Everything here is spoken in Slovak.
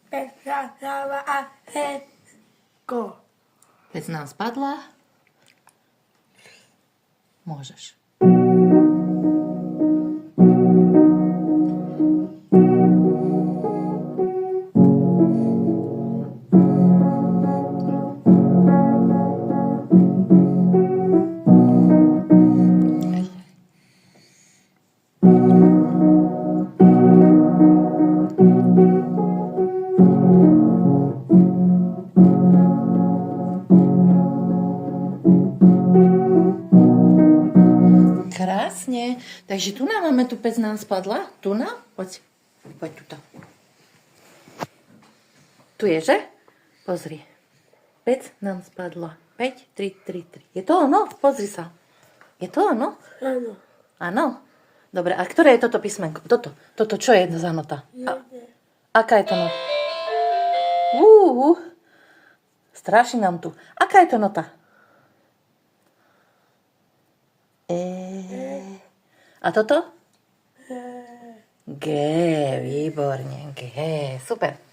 Petrava a Eko. Pec nám spadla. Môžeš. Krásne. Takže tu máme, tu pec nám spadla. Tu na? Poď. Poď tuto. Tu je, že? Pozri. Pec nám spadla. 5, 3, 3, 3. Je to ono? Pozri sa. Je to ono? Áno. Áno. Dobre, a ktoré je toto písmenko? Toto. Toto čo je za nota? Aká je to nota? Strašne nám tu. Aká je to nota? A toto? G, výborne, G, super.